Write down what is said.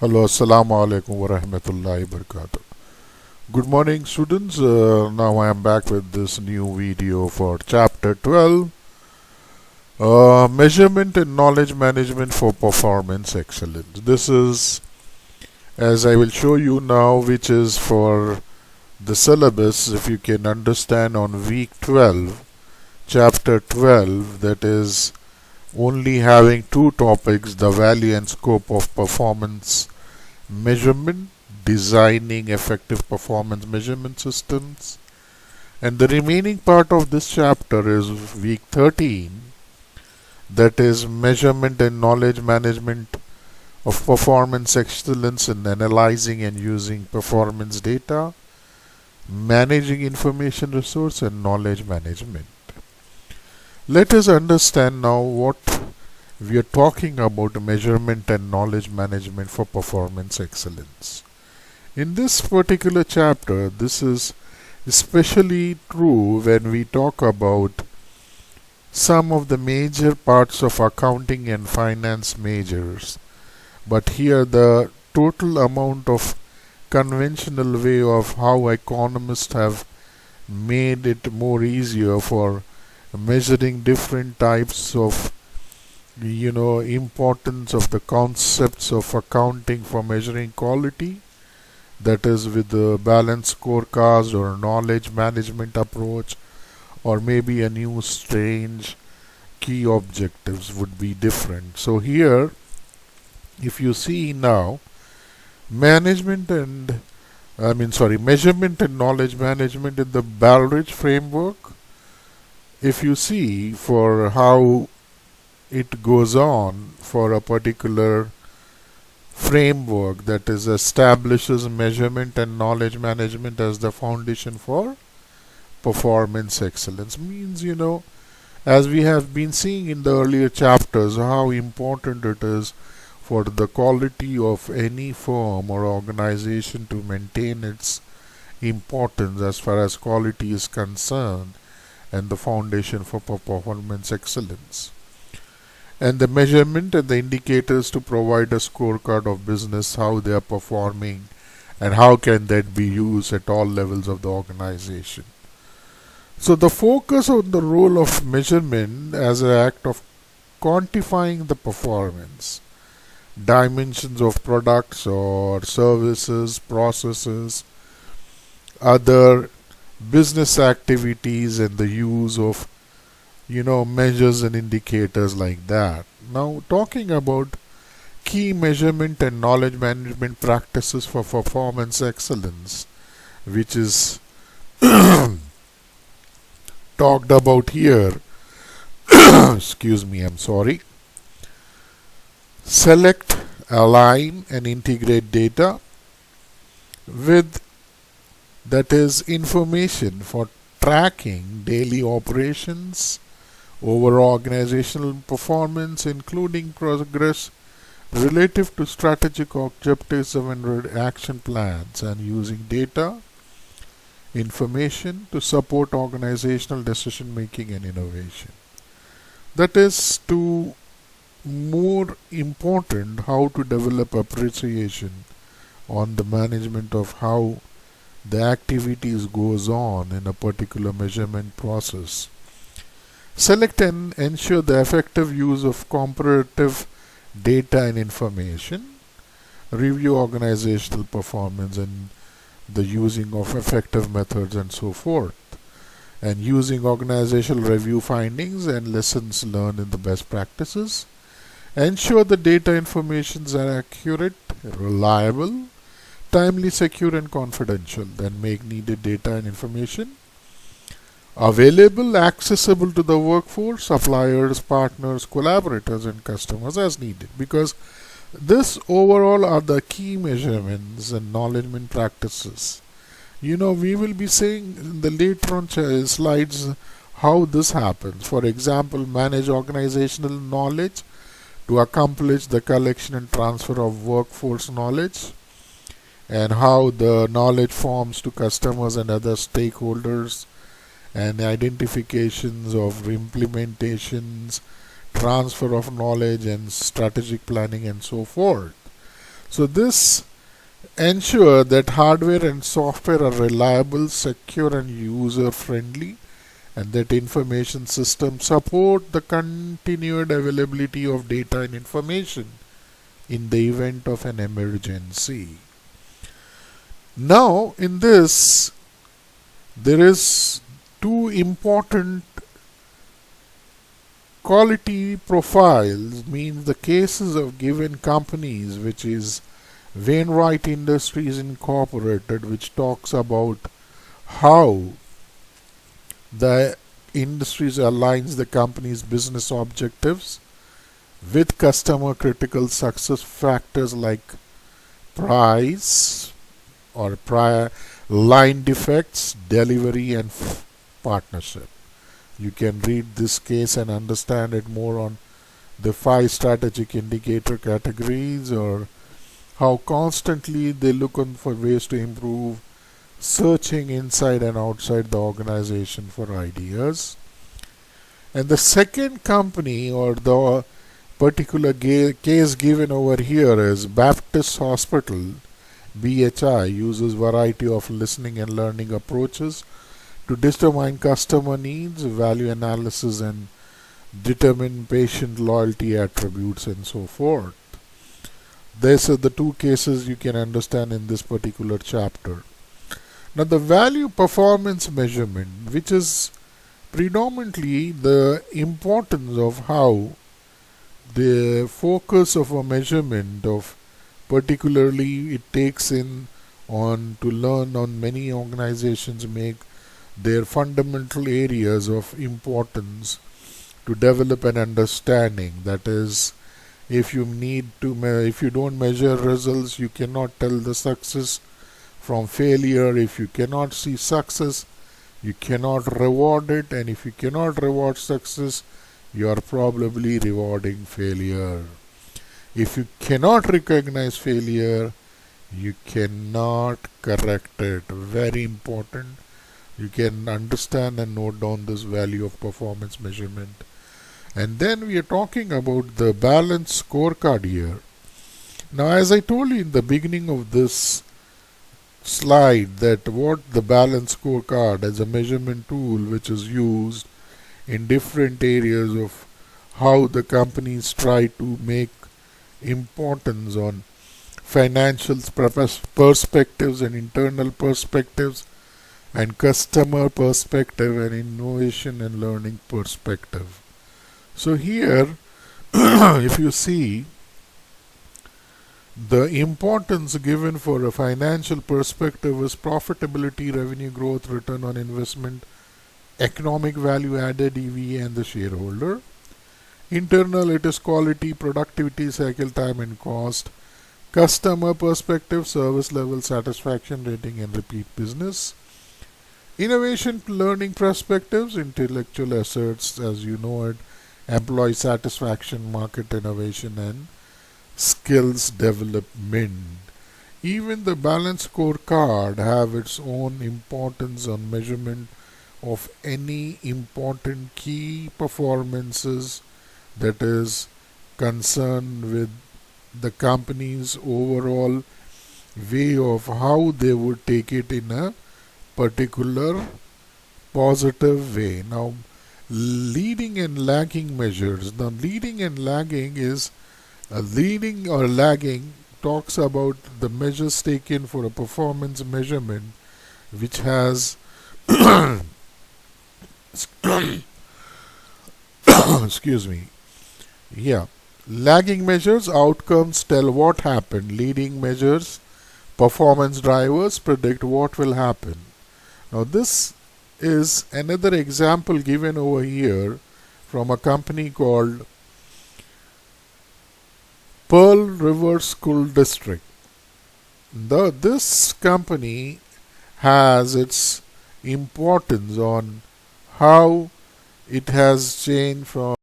Hello, Assalamu alaikum wa rahmatullahi wa barakatuh. Good morning, students. Now I am back with this new video for chapter 12, Measurement and Knowledge Management for Performance Excellence. This is, as I will show you now, which is for the syllabus, if you can understand, on week 12, chapter 12, that is only having two topics: the value and scope of performance measurement, designing effective performance measurement systems, and the remaining part of this chapter is week 13, that is measurement and knowledge management of performance excellence in analyzing and using performance data, managing information resource, and knowledge management. Let us understand now what we are talking about: measurement and knowledge management for performance excellence. In this particular chapter, this is especially true when we talk about some of the major parts of accounting and finance majors. But here, the total amount of conventional way of how economists have made it more easier for measuring different types of importance of the concepts of accounting for measuring quality, that is with the balanced scorecard or knowledge management approach, or maybe a new strange key objectives would be different. So here, if you see now, management and measurement and knowledge management in the Baldrige framework, if you see for how it goes on for a particular framework that is establishes measurement and knowledge management as the foundation for performance excellence, means as we have been seeing in the earlier chapters, how important it is for the quality of any firm or organization to maintain its importance as far as quality is concerned, and the foundation for performance excellence, and the measurement and the indicators to provide a scorecard of business, how they are performing, and how can that be used at all levels of the organization. So the focus on the role of measurement as an act of quantifying the performance, dimensions of products or services, processes, other business activities, and the use of measures and indicators like that. Now, talking about key measurement and knowledge management practices for performance excellence, which is talked about here. Excuse me, I'm sorry. Select, align, and integrate data with, that is, information for tracking daily operations, overall organizational performance, including progress relative to strategic objectives and action plans, and using data information to support organizational decision making and innovation. That is to more important how to develop appreciation on the management of how the activities goes on in a particular measurement process. Select and ensure the effective use of comparative data and information. Review organizational performance and the using of effective methods and so forth. And using organizational review findings and lessons learned in the best practices. Ensure the data informations are accurate, reliable, timely, secure, and confidential. Then make needed data and information available, accessible to the workforce, suppliers, partners, collaborators, and customers as needed. Because this overall are the key measurements and knowledge practices. We will be saying in the later on slides how this happens. For example, manage organizational knowledge to accomplish the collection and transfer of workforce knowledge, and how the knowledge forms to customers and other stakeholders, and identifications of implementations, transfer of knowledge, and strategic planning, and so forth. So this ensure that hardware and software are reliable, secure and user friendly, and that information systems support the continued availability of data and information in the event of an emergency. Now in this there is two important quality profiles, means the cases of given companies, which is Wainwright Industries Incorporated, which talks about how the industries aligns the company's business objectives with customer critical success factors like price or prior line defects, delivery and partnership. You can read this case and understand it more on the 5 strategic indicator categories, or how constantly they look on for ways to improve, searching inside and outside the organization for ideas. And the second company or the particular case given over here is Baptist Hospital. BHI uses variety of listening and learning approaches to determine customer needs, value analysis, and determine patient loyalty attributes and so forth. These are the two cases you can understand in this particular chapter. Now the value performance measurement, which is predominantly the importance of how the focus of a measurement of particularly it takes in on to learn on many organizations make their fundamental areas of importance to develop an understanding. That is, if you if you don't measure results, you cannot tell the success from failure. If you cannot see success, you cannot reward it, and if you cannot reward success, you are probably rewarding failure. If you cannot recognize failure, you cannot correct it. Very important. You can understand and note down this value of performance measurement. And then we are talking about the balanced scorecard here. Now, as I told you in the beginning of this slide, that what the balanced scorecard as a measurement tool which is used in different areas of how the companies try to make importance on financial perspectives and internal perspectives and customer perspective and innovation and learning perspective. So here if you see the importance given for a financial perspective is profitability, revenue growth, return on investment, economic value added, EVA, and the shareholder. Internal, it is quality, productivity, cycle time and cost. Customer perspective, service level, satisfaction rating and repeat business. Innovation, learning perspectives, intellectual assets as you know it, employee satisfaction, market innovation and skills development. Even the balanced scorecard have its own importance on measurement of any important key performances that is concerned with the company's overall way of how they would take it in a particular positive way. Now, leading and lagging measures. The leading and lagging is leading or lagging talks about the measures taken for a performance measurement which has excuse me. Yeah. Lagging measures outcomes tell what happened. Leading measures performance drivers predict what will happen. Now this is another example given over here from a company called Pearl River School District. This company has its importance on how it has changed from